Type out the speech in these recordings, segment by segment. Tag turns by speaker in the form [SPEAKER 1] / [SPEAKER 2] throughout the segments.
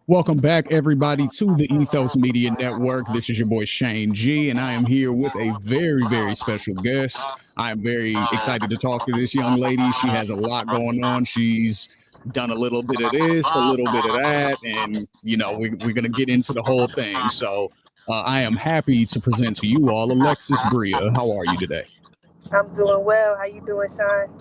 [SPEAKER 1] Welcome back, everybody, to the Ethos Media Network. This is your boy Shane G, and I am here with a very, very special guest. I am very excited to talk to this young lady. She has a lot going on. She's done a little bit of this, a little bit of that, and we're gonna get into the whole thing. So I am happy to present to you all Alexus Bria. How are you today?
[SPEAKER 2] I'm doing well. How you doing, Sean?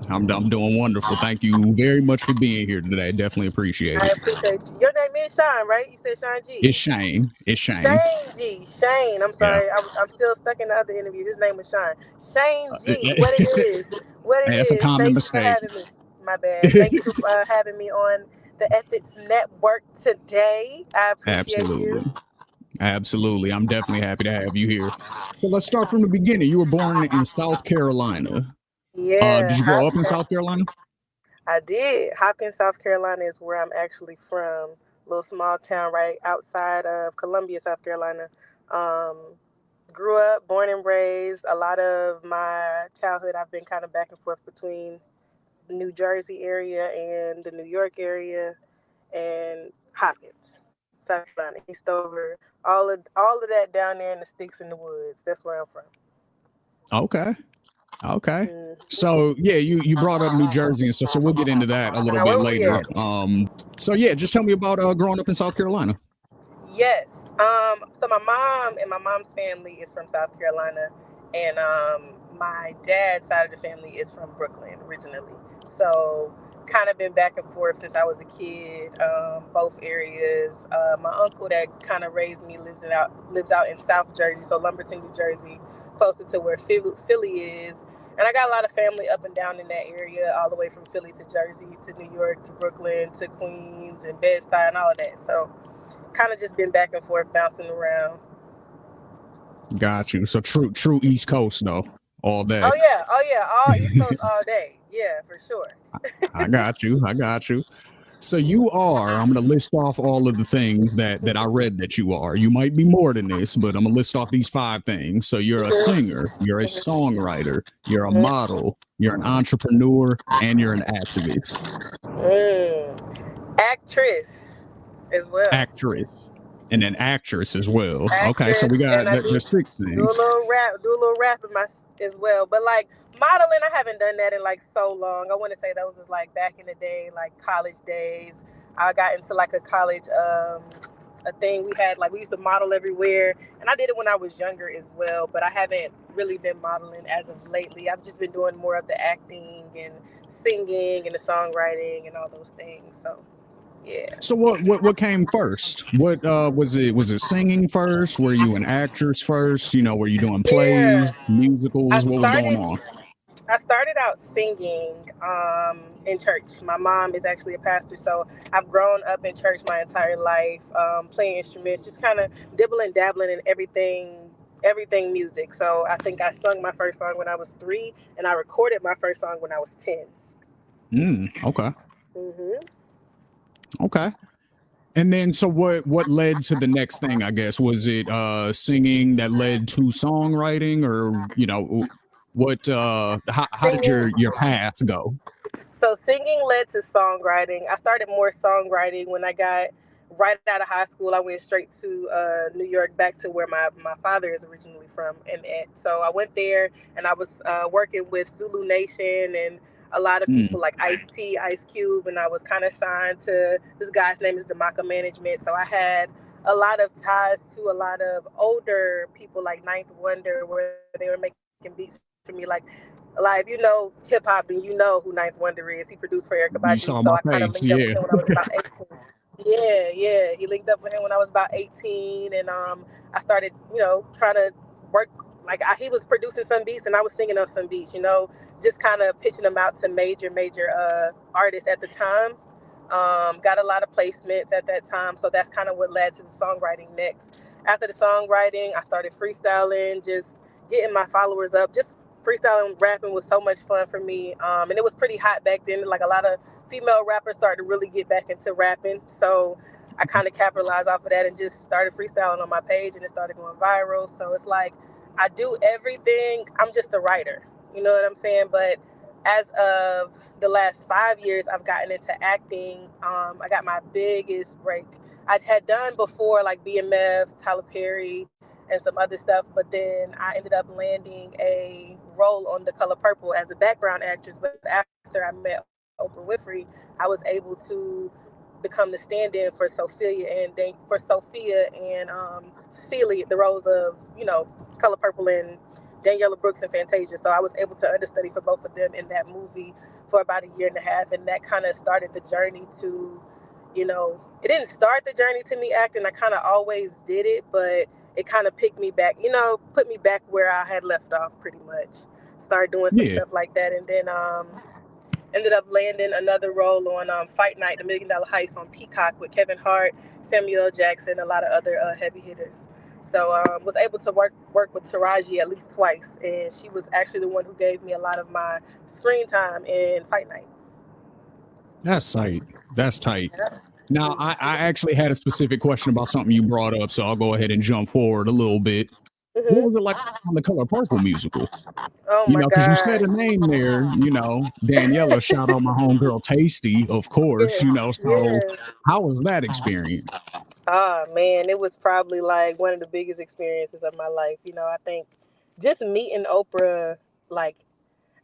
[SPEAKER 1] I'm doing wonderful. Thank you very much for being here today. Definitely appreciate
[SPEAKER 2] I
[SPEAKER 1] it.
[SPEAKER 2] appreciate you. Your name is Sean, right? You said Sean G.
[SPEAKER 1] It's Shane. It's Shane.
[SPEAKER 2] Shane G. Shane. I'm
[SPEAKER 1] Yeah.
[SPEAKER 2] sorry. I'm still stuck in the other interview. His name was Sean. Shane G.
[SPEAKER 1] Hey,
[SPEAKER 2] What it is. What it
[SPEAKER 1] that's a
[SPEAKER 2] is.
[SPEAKER 1] common
[SPEAKER 2] Thank you for
[SPEAKER 1] mistake.
[SPEAKER 2] having me. My bad. Thank you for having me on the Ethics Network today. I appreciate you.
[SPEAKER 1] Absolutely. Absolutely. I'm definitely happy to have you here. So let's start from the beginning. You were born in South Carolina. Did
[SPEAKER 2] Yeah,
[SPEAKER 1] you grow up in South Carolina?
[SPEAKER 2] I did. Hopkins, South Carolina is where I'm actually from. Little small town right outside of Columbia, South Carolina. Um, Grew up, born and raised. A lot of my childhood, I've been kind of back and forth between the New Jersey area and the New York area, and Hopkins, South Carolina, Eastover, all of that down there in the sticks in the woods. That's where I'm from.
[SPEAKER 1] Okay. Okay.
[SPEAKER 2] Mm.
[SPEAKER 1] So yeah, you brought up New Jersey and stuff. So we'll get into that a little
[SPEAKER 2] Now,
[SPEAKER 1] bit
[SPEAKER 2] where we
[SPEAKER 1] later.
[SPEAKER 2] at?
[SPEAKER 1] So yeah, just tell me about growing up in South Carolina.
[SPEAKER 2] Yes. So my mom and my mom's family is from South Carolina, and my dad's side of the family is from Brooklyn originally. So kind of been back and forth since I was a kid. Both areas. My uncle that kind of raised me lives out in South Jersey, so Lumberton, New Jersey, closer to where Philly is. And I got a lot of family up and down in that area, all the way from Philly to Jersey to New York to Brooklyn to Queens and Bed-Stuy and all of that. So kind of just been back and forth, bouncing around.
[SPEAKER 1] Got you. So true East Coast though, all day.
[SPEAKER 2] Oh yeah, all East Coast all day. Yeah, for sure.
[SPEAKER 1] I got you. I got you. So you are, I'm going to list off all of the things that I read that you are. You might be more than this, but I'm going to list off these 5 things. So you're a singer, you're a songwriter, you're a model, you're an entrepreneur, and you're an activist.
[SPEAKER 2] Actress as well.
[SPEAKER 1] Actress. And an actress as well. Okay, so
[SPEAKER 2] Actress,
[SPEAKER 1] we got
[SPEAKER 2] and I
[SPEAKER 1] the
[SPEAKER 2] do
[SPEAKER 1] 6 things.
[SPEAKER 2] do a little rap in my as well. But like modeling, I haven't done that in like so long. I want to say that was just like back in the day, like college days. I got into like a college a thing we had, like we used to model everywhere, and I did it when I was younger as well, but I haven't really been modeling as of lately. I've just been doing more of the acting and singing and the songwriting and all those things. So yeah.
[SPEAKER 1] So what came first? What was it singing first? Were you an actress first? Were you doing
[SPEAKER 2] Yeah.
[SPEAKER 1] plays,
[SPEAKER 2] I
[SPEAKER 1] musicals? What was going
[SPEAKER 2] started
[SPEAKER 1] on?
[SPEAKER 2] I started out singing in church. My mom is actually a pastor, so I've grown up in church my entire life, playing instruments, just kind of dibbling, dabbling in everything music. So I think I sung my first song when I was 3, and I recorded my first song when I was 10.
[SPEAKER 1] Okay.
[SPEAKER 2] Hmm.
[SPEAKER 1] Okay. And then, so what led to the next thing? I guess was it singing that led to songwriting, or what? How did
[SPEAKER 2] Singing.
[SPEAKER 1] your path go?
[SPEAKER 2] So singing led to songwriting. I started more songwriting when I got right out of high school. I went straight to New York, back to where my father is originally from, and so I went there, and I was working with Zulu Nation and a lot of
[SPEAKER 1] Mm,
[SPEAKER 2] people like Ice T, Ice Cube, and I was kind of signed to this guy's name is Damaka Management. So I had a lot of ties to a lot of older people like Ninth Wonder, where they were making beats for me, like if you know hip hop, then you know who Ninth Wonder is. He produced for Erica
[SPEAKER 1] you
[SPEAKER 2] Badu, so
[SPEAKER 1] saw
[SPEAKER 2] I
[SPEAKER 1] my
[SPEAKER 2] kind of linked
[SPEAKER 1] face,
[SPEAKER 2] up with him
[SPEAKER 1] yeah.
[SPEAKER 2] when I was about 18. Yeah, yeah, he linked up with him when I was about 18, and I started, trying to work. Like he was producing some beats, and I was singing on some beats. Just kind of pitching them out to major artists at the time. Got a lot of placements at that time, so that's kind of what led to the songwriting next. After the songwriting, I started freestyling, just getting my followers up. Just freestyling, rapping was so much fun for me, and it was pretty hot back then. Like a lot of female rappers started to really get back into rapping, so I kind of capitalized off of that and just started freestyling on my page, and it started going viral. So it's like I do everything. I'm just a writer, you know what I'm saying? But as of the last 5 years, I've gotten into acting. I got my biggest break. I had done before like BMF, Tyler Perry, and some other stuff, but then I ended up landing a role on The Color Purple as a background actress. But after I met Oprah Winfrey, I was able to become the stand-in for Sophia and Celie, the roles of Color Purple and Daniela Brooks and Fantasia. So I was able to understudy for both of them in that movie for about a year and a half, and that kind of started the journey to, it didn't start the journey to me acting. I kind of always did it, but it kind of picked me back, put me back where I had left off pretty much. Started doing some
[SPEAKER 1] Yeah.
[SPEAKER 2] stuff like that, and then ended up landing another role on Fight Night, the $1 Million Heist on Peacock with Kevin Hart, Samuel L. Jackson, a lot of other heavy hitters. So was able to work with Taraji at least twice, and she was actually the one who gave me a lot of my screen time in Fight Night.
[SPEAKER 1] That's tight. That's tight.
[SPEAKER 2] Yeah.
[SPEAKER 1] Now, I actually had a specific question about something you brought up, so I'll go ahead and jump forward a little bit. What was it like on the Color Purple musical?
[SPEAKER 2] Oh my
[SPEAKER 1] Because you said
[SPEAKER 2] God.
[SPEAKER 1] a name there, Daniela, shout out my homegirl Tasty, of course,
[SPEAKER 2] Yeah.
[SPEAKER 1] so how was that experience?
[SPEAKER 2] Oh man, it was probably like one of the biggest experiences of my life. I think just meeting Oprah, like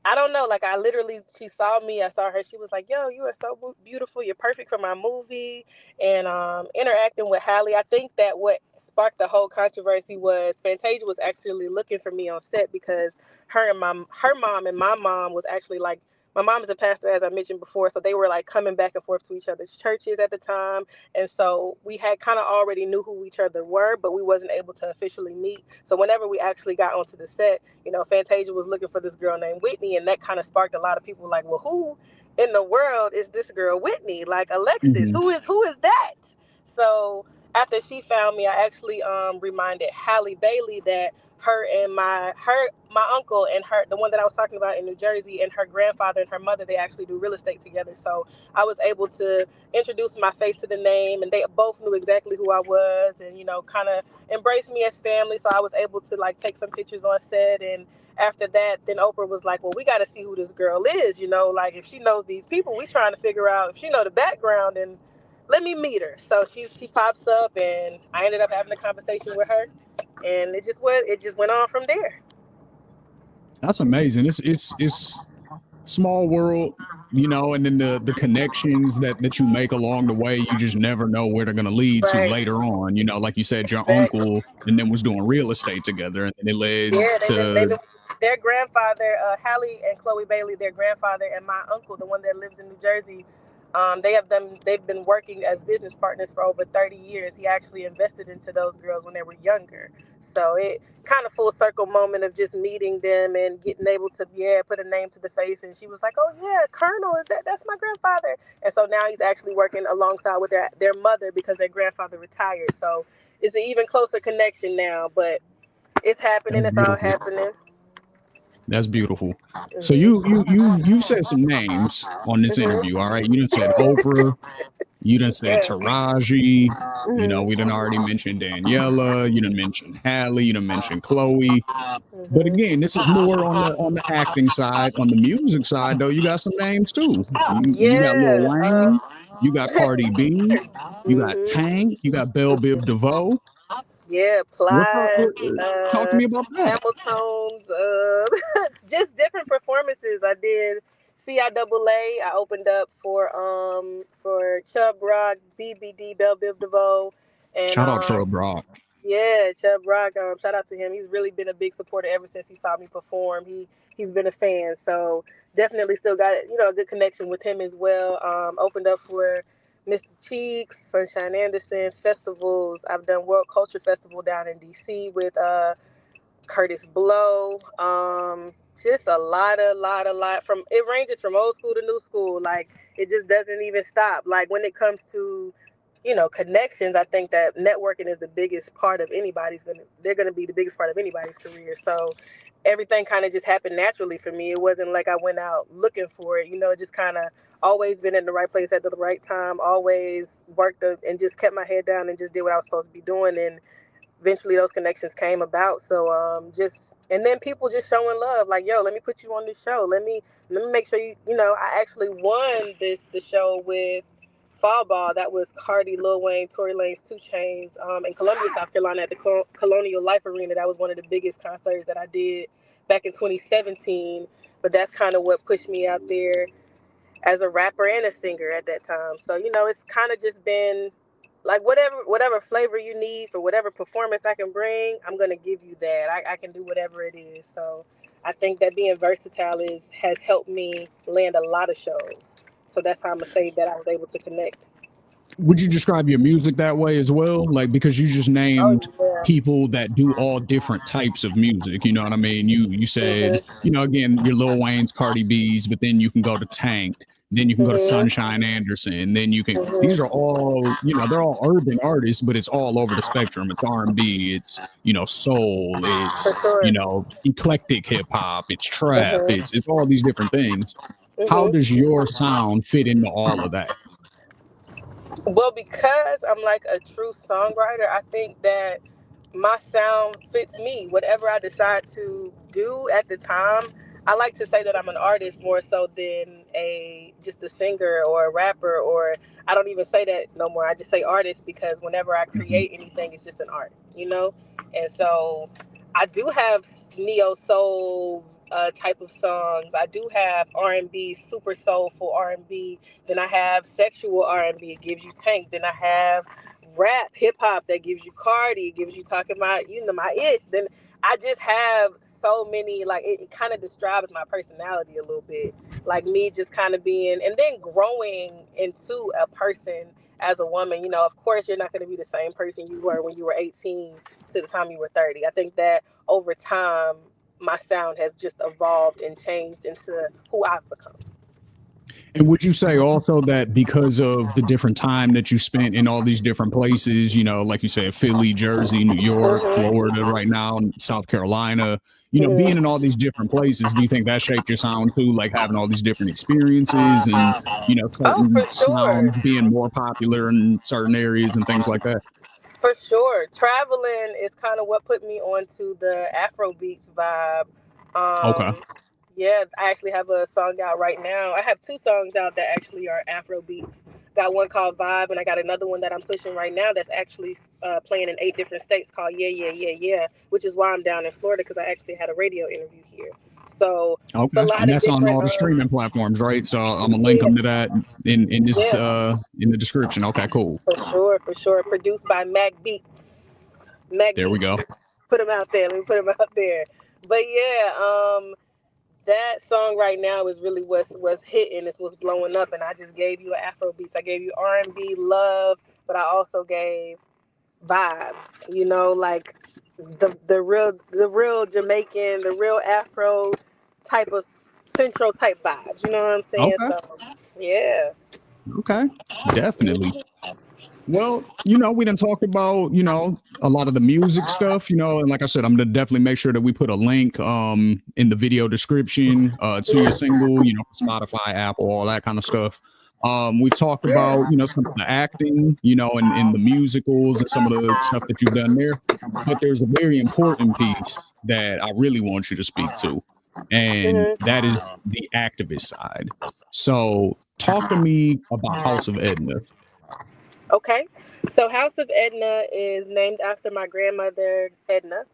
[SPEAKER 2] I don't know. Like I literally, she saw me. I saw her. She was like, "Yo, you are so beautiful. You're perfect for my movie." And interacting with Halle, I think that what sparked the whole controversy was Fantasia was actually looking for me on set because her mom and my mom was actually like. My mom is a pastor, as I mentioned before, so they were like coming back and forth to each other's churches at the time, and so we had kind of already knew who each other were, but we wasn't able to officially meet. So whenever we actually got onto the set, Fantasia was looking for this girl named Whitney, and that kind of sparked a lot of people like, well, who in the world is this girl Whitney? Like Alexis,
[SPEAKER 1] Mhm.
[SPEAKER 2] who is that? So after she found me, I actually reminded Halle Bailey that my uncle and her, the one that I was talking about in New Jersey, and her grandfather and her mother, they actually do real estate together. So I was able to introduce my face to the name, and they both knew exactly who I was, and kind of embraced me as family. So I was able to like take some pictures on set, and after that, then Oprah was like, "Well, we got to see who this girl is. Like if she knows these people, we trying to figure out if she know the background, and let me meet her." So she pops up, and I ended up having a conversation with her, and it just went on from there.
[SPEAKER 1] That's amazing. It's small world, and then the connections that you make along the way, you just never know where they're gonna lead to
[SPEAKER 2] Right.
[SPEAKER 1] later on. Like you said, your
[SPEAKER 2] Exactly.
[SPEAKER 1] uncle and then was doing real estate together, and then it led
[SPEAKER 2] Yeah,
[SPEAKER 1] to
[SPEAKER 2] their grandfather, Halle and Chloe Bailey, their grandfather, and my uncle, the one that lives in New Jersey. They've been working as business partners for over 30 years. He actually invested into those girls when they were younger. So it kind of full circle moment of just meeting them and getting able to put a name to the face. And she was like, "Oh yeah, Colonel, that's my grandfather." And so now he's actually working alongside with their mother because their grandfather retired. So it's an even closer connection now. But it's happening.
[SPEAKER 1] that's
[SPEAKER 2] It's all
[SPEAKER 1] beautiful.
[SPEAKER 2] happening.
[SPEAKER 1] That's beautiful. So
[SPEAKER 2] Hmm.
[SPEAKER 1] you've said some names on this interview. All right, you done said Oprah. You done said
[SPEAKER 2] Yeah.
[SPEAKER 1] Taraji. We done
[SPEAKER 2] Hmm.
[SPEAKER 1] already mentioned Daniela. You done mentioned Halle. You done mentioned Chloe. But
[SPEAKER 2] Hmm.
[SPEAKER 1] again, this is more on the acting side. On the music side, though, you got some names too. You got Lil
[SPEAKER 2] Yeah.
[SPEAKER 1] Wayne. You got Cardi B. You got
[SPEAKER 2] Hmm.
[SPEAKER 1] Tank. You got Belle Biv DeVoe.
[SPEAKER 2] Yeah,
[SPEAKER 1] What's up?
[SPEAKER 2] Plies,
[SPEAKER 1] Talk to me about that.
[SPEAKER 2] Camel Tones, just different performances. I did CIAA. I opened up for Chubb Rock, BBD, Belle Biv DeVoe, and
[SPEAKER 1] Shout out Trub Rock.
[SPEAKER 2] yeah, Chubb Rock. Shout out to him. He's really been a big supporter ever since he saw me perform. He's been a fan, so definitely still got a good connection with him as well. Opened up for Mr. Cheeks, Sunshine Anderson, festivals. I've done World Culture Festival down in DC with Curtis Blow. Just a lot from it ranges from old school to new school. Like it just doesn't even stop. Like when it comes to connections, I think that networking is the biggest part of they're gonna be the biggest part of anybody's career. So everything kind of just happened naturally for me. It wasn't like I went out looking for it. It just kind of always been in the right place at the right time, always and just kept my head down and just did what I was supposed to be doing. And eventually those connections came about. So just And then people just showing love, like, yo, let me put you on this show. Let me make sure I actually won the show with Fall Ball. That was Cardi, Lil Wayne, Tory Lanez, 2 Chainz, in Columbia, South Carolina, at the Colonial Life Arena. That was one of the biggest concerts that I did back in 2017. But that's kind of what pushed me out there as a rapper and a singer at that time. So, it's kind of just been like whatever flavor you need for whatever performance I can bring, I'm gonna give you that. I can do whatever it is. So I think that being versatile has helped me land a lot of shows. So that's how I'm gonna say that I was able to connect.
[SPEAKER 1] Would you describe your music that way as well? Like, because you just
[SPEAKER 2] Oh
[SPEAKER 1] named
[SPEAKER 2] yeah.
[SPEAKER 1] people that do all different types of music. You know what I mean? You said,
[SPEAKER 2] Mhm.
[SPEAKER 1] again, your Lil Wayne's, Cardi B's, but then you can go to Tank, then you can go to
[SPEAKER 2] Mhm.
[SPEAKER 1] Sunshine Anderson, then you can. These are
[SPEAKER 2] Mhm.
[SPEAKER 1] all, they're all urban artists, but it's all over the spectrum. It's R&B, it's soul,
[SPEAKER 2] For
[SPEAKER 1] it's
[SPEAKER 2] sure.
[SPEAKER 1] eclectic hip hop, it's trap,
[SPEAKER 2] Mhm.
[SPEAKER 1] it's all these different things. How
[SPEAKER 2] Mhm.
[SPEAKER 1] does your sound fit into all of that?
[SPEAKER 2] Well, because I'm like a true songwriter, I think that my sound fits me. Whatever I decide to do at the time, I like to say that I'm an artist more so than a just a singer or a rapper, or I don't even say that no more. I just say artist because whenever I
[SPEAKER 1] Mhm.
[SPEAKER 2] create anything, it's just an art. And so I do have neo soul type of songs. I do have R&B, super soulful R&B. Then I have sexual R&B. It gives you Tank. Then I have rap, hip hop that gives you Cardi. It gives you talking about my ish. Then I just have so many, like it kind of describes my personality a little bit, like me just kind of being, and then growing into a person as a woman. Of course you're not going to be the same person you were when you were 18 to the time you were 30. I think that over time my sound has just evolved and changed into who I've become.
[SPEAKER 1] And would you say also that because of the different time that you spent in all these different places, like you said, Philly, Jersey, New York,
[SPEAKER 2] Mhm.
[SPEAKER 1] Florida, right now, South Carolina, being in
[SPEAKER 2] Mhm.
[SPEAKER 1] all these different places, do you think that shaped your sound too? Like having all these different experiences and,
[SPEAKER 2] Oh,
[SPEAKER 1] certain
[SPEAKER 2] for sure.
[SPEAKER 1] sounds being more popular in certain areas and things like that?
[SPEAKER 2] For sure. Traveling is kind of what put me onto the Afro beats vibe.
[SPEAKER 1] Okay.
[SPEAKER 2] Yeah, I actually have a song out right now. I have 2 songs out that actually are Afro beats. Got one called Vibe, and I got another one that I'm pushing right now that's actually playing in 8 different states called Yeah, Yeah, Yeah, Yeah, which is why I'm down in Florida because I actually had a radio interview here. So it's a
[SPEAKER 1] Okay.
[SPEAKER 2] lot
[SPEAKER 1] And
[SPEAKER 2] of
[SPEAKER 1] that's on
[SPEAKER 2] different,
[SPEAKER 1] all the streaming platforms, right? So I'm gonna link
[SPEAKER 2] yeah,
[SPEAKER 1] them to that in this
[SPEAKER 2] yeah,
[SPEAKER 1] in the description. Okay, cool.
[SPEAKER 2] for sure, for sure. Produced by Mac Beats. Mac
[SPEAKER 1] There we
[SPEAKER 2] Beats.
[SPEAKER 1] go.
[SPEAKER 2] Put them out there. Let me put them out there. But yeah, that song right now is really what's hitting. It's what's blowing up. And I just gave you an Afro beats. I gave you R&B love, but I also gave vibes. Like the real Jamaican, the real Afro type of central type vibes. You know what I'm saying?
[SPEAKER 1] Okay.
[SPEAKER 2] So yeah.
[SPEAKER 1] Okay. Definitely.
[SPEAKER 2] Mhm.
[SPEAKER 1] Well, we done talked about, a lot of the music stuff, and like I said, I'm gonna definitely make sure that we put a link in the video description to your single, Spotify, Apple, all that kind of stuff. We've talked about, some of the acting, and the musicals and some of the stuff that you've done there. But there's a very important piece that I really want you to speak to, and
[SPEAKER 2] Mhm.
[SPEAKER 1] that is the activist side. So talk to me about House of Edna.
[SPEAKER 2] Okay. So House of Edna is named after my grandmother, Edna.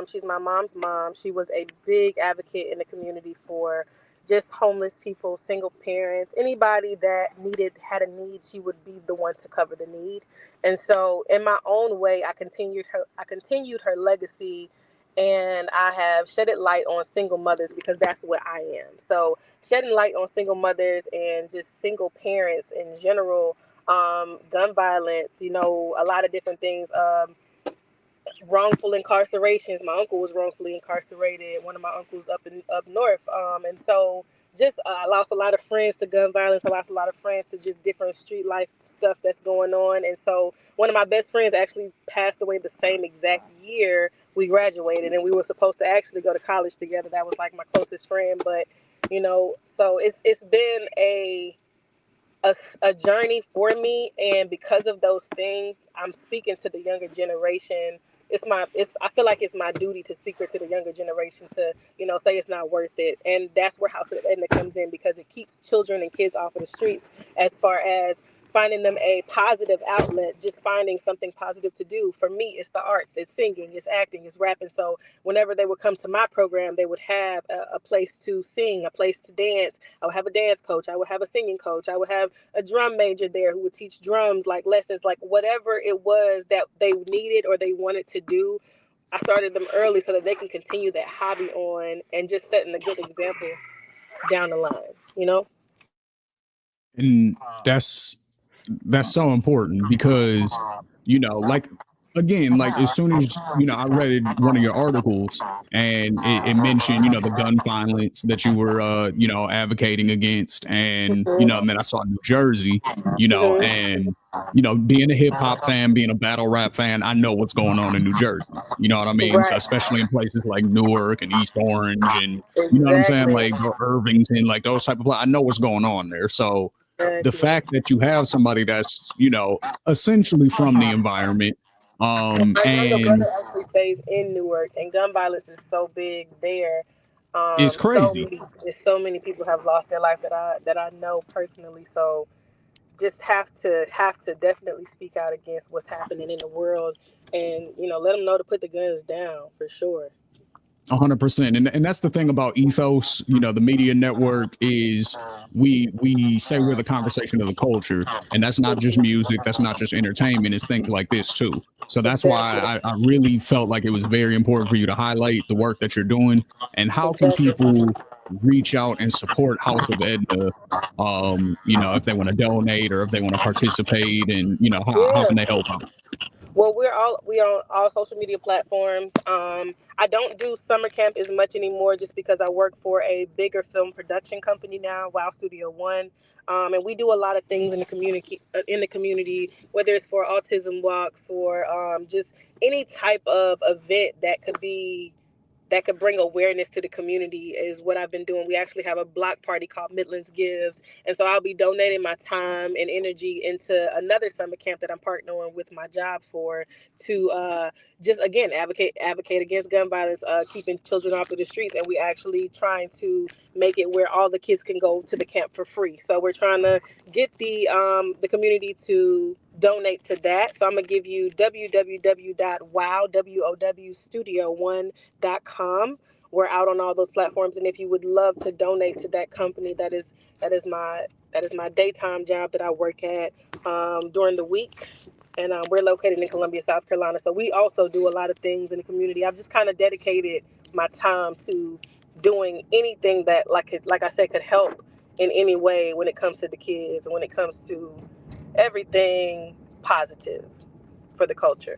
[SPEAKER 2] She's my mom's mom. She was a big advocate in the community for just homeless people, single parents, anybody that had a need, she would be the one to cover the need. And so in my own way, I continued her legacy, and I have shedded light on single mothers because that's what I am. So shedding light on single mothers and just single parents in general, gun violence, a lot of different things, wrongful incarcerations. My uncle was wrongfully incarcerated. One of my uncles up north, and so just I lost a lot of friends to gun violence. I lost a lot of friends to just different street life stuff that's going on. And so one of my best friends actually passed away the same exact year we graduated, and we were supposed to actually go to college together. That was like my closest friend, but so it's been a journey for me, and because of those things I'm speaking to the younger generation I feel like it's my duty to speak to the younger generation to, say it's not worth it. And that's where House of Edna comes in, because it keeps children and kids off of the streets, as far as finding them a positive outlet, just finding something positive to do. For me, it's the arts, it's singing, it's acting, it's rapping. So whenever they would come to my program, they would have a place to sing, a place to dance. I would have a dance coach, I would have a singing coach, I would have a drum major there who would teach drums, like lessons, like whatever it was that they needed or they wanted to do. I started them early so that they can continue that hobby on, and just setting a good example down the line.
[SPEAKER 1] And that's so important because, like, again, like, as soon as, I read one of your articles and it mentioned, the gun violence that you were, advocating against. And, and then I saw New Jersey, and, being a hip hop fan, being a battle rap fan, I know what's going on in New Jersey. You know what I mean?
[SPEAKER 2] Right.
[SPEAKER 1] So especially in places like Newark and East Orange and,
[SPEAKER 2] Exactly.
[SPEAKER 1] you know what I'm saying? Like Irvington, like those type of places. I know what's going on there. So the fact that you have somebody that's, essentially from the environment,
[SPEAKER 2] my younger
[SPEAKER 1] and
[SPEAKER 2] brother actually stays in Newark, and gun violence is so big there.
[SPEAKER 1] it's crazy.
[SPEAKER 2] So many people have lost their life that I know personally. So just have to definitely speak out against what's happening in the world, and let them know to put the guns down, for sure.
[SPEAKER 1] 100%. And that's the thing about Ethos, the media network, is we say we're the conversation of the culture, and that's not just music, that's not just entertainment, it's things like this too. So that's why I really felt like it was very important for you to highlight the work that you're doing. And how can people reach out and support House of Edna, if they want to donate or if they want to participate, and how can they help out?
[SPEAKER 2] Well, we on all social media platforms. I don't do summer camp as much anymore, just because I work for a bigger film production company now, Wow Studio One, and we do a lot of things in the community. Whether it's for autism walks or just any type of event that could bring awareness to the community, is what I've been doing. We actually have a block party called Midlands Gives. And so I'll be donating my time and energy into another summer camp that I'm partnering with my job for, to just, again, advocate against gun violence, keeping children off of the streets. And we actually trying to make it where all the kids can go to the camp for free. So we're trying to get the community to donate to that. So I'm gonna give you www.wowstudio1.com. We're out on all those platforms, and if you would love to donate to that company, that is my daytime job that I work at during the week. And we're located in Columbia, South Carolina. So we also do a lot of things in the community. I've just kind of dedicated my time to doing anything that, like I said, could help in any way when it comes to the kids and when it comes to everything positive for the culture.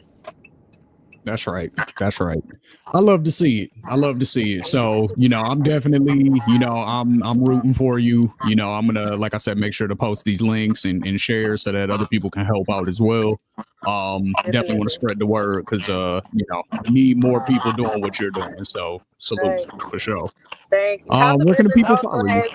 [SPEAKER 1] That's right. That's right. I love to see it. I love to see it. So, I'm definitely, I'm rooting for you. I'm gonna, like I said, make sure to post these links and share so that other people can help out as well. Definitely want to spread the word, because we need more people doing what you're doing. So salute for sure.
[SPEAKER 2] Thank you.
[SPEAKER 1] Where can the people follow you?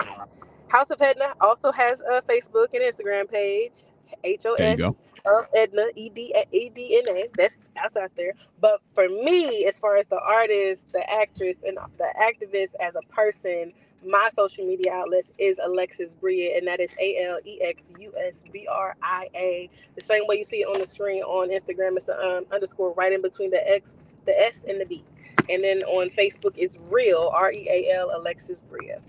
[SPEAKER 2] House of Edna also has a Facebook and Instagram page.
[SPEAKER 1] There you
[SPEAKER 2] HOS
[SPEAKER 1] go.
[SPEAKER 2] of Edna, EDNA. That's out there. But for me, as far as the artist, the actress, and the activist as a person, my social media outlets is Alexus Bria, and that is ALEXUSBRIA. The same way you see it on the screen on Instagram, it's the underscore right in between the X, the S, and the B. And then on Facebook is Real, REAL, Alexus Bria.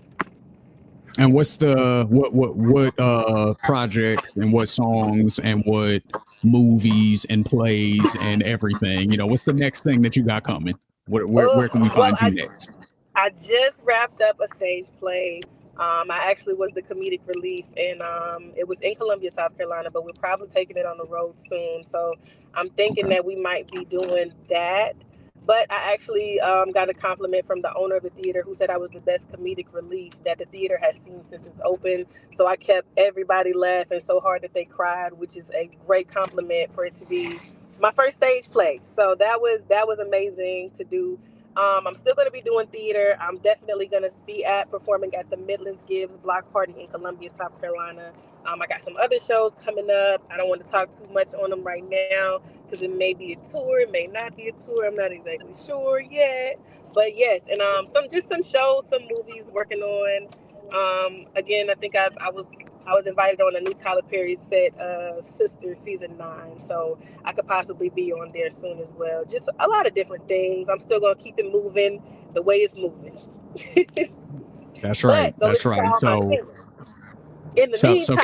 [SPEAKER 1] And what's the what projects and what songs and what movies and plays and everything? What's the next thing that you got coming? Where can we find you next?
[SPEAKER 2] I just wrapped up a stage play. I actually was the comedic relief, and it was in Columbia, South Carolina, but we're probably taking it on the road soon. So I'm thinking that we might be doing that. But I actually got a compliment from the owner of the theater, who said I was the best comedic relief that the theater has seen since it's open. So I kept everybody laughing so hard that they cried, which is a great compliment for it to be my first stage play. So that was amazing to do. I'm still going to be doing theater. I'm definitely going to be performing at the Midlands Gibbs Block Party in Columbia, South Carolina. I got some other shows coming up. I don't want to talk too much on them right now because it may be a tour, it may not be a tour. I'm not exactly sure yet. But yes, and some shows, some movies working on. Again, I think I was invited on a new Tyler Perry set, Sister Season 9. So I could possibly be on there soon as well. Just a lot of different things. I'm still going to keep it moving the way it's moving.
[SPEAKER 1] That's right. That's right. So,
[SPEAKER 2] in the meantime,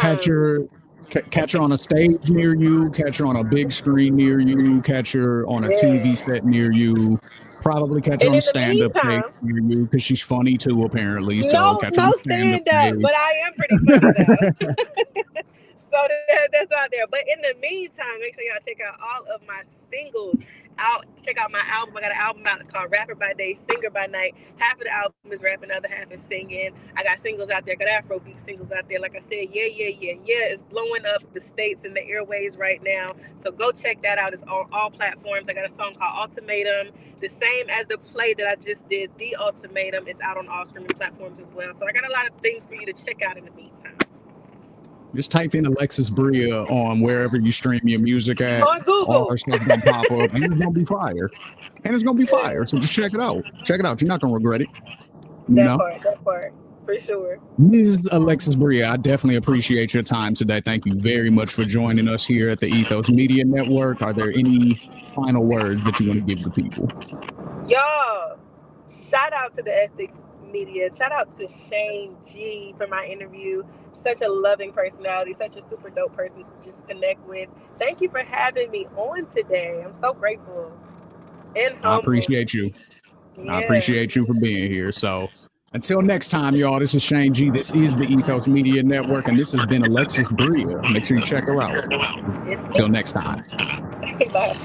[SPEAKER 1] catch her on a stage near you, catch her on a big screen near you, catch her on a TV set near you. Probably catch her on stand-up page near you because she's funny too, apparently.
[SPEAKER 2] No stand-up, but I am pretty funny though. So that's out there. But in the meantime, make sure y'all check out all of my singles out. Check out my album. I got an album out called Rapper by Day, Singer by Night. Half of the album is rapping, the other half is singing. I got singles out there. Got Afrobeat singles out there. Like I said, yeah. It's blowing up the states and the airways right now. So go check that out. It's on all platforms. I got a song called Ultimatum, the same as the play that I just did, The Ultimatum. It's out on all streaming platforms as well. So I got a lot of things for you to check out in the meantime.
[SPEAKER 1] Just type in Alexus Bria on wherever you stream your music at.
[SPEAKER 2] On Google.
[SPEAKER 1] All her stuff's gonna pop up, and it's gonna be fire. So just check it out. Check it out. You're not gonna regret it.
[SPEAKER 2] That part, for sure.
[SPEAKER 1] Ms. Alexus Bria, I definitely appreciate your time today. Thank you very much for joining us here at the Ethos Media Network. Are there any final words that you want to give the people?
[SPEAKER 2] Y'all, shout out to the Ethics Media. Shout out to Shane G for my interview. Such a loving personality, such a super dope person to just connect with. Thank you for having me on today. I'm so grateful and humble.
[SPEAKER 1] I appreciate you. Yeah. I appreciate you for being here. So until next time, y'all, this is Shane G. This is the Ethos Media Network, and this has been Alexus Bria. Make sure you check her out. Until next time.
[SPEAKER 2] Bye.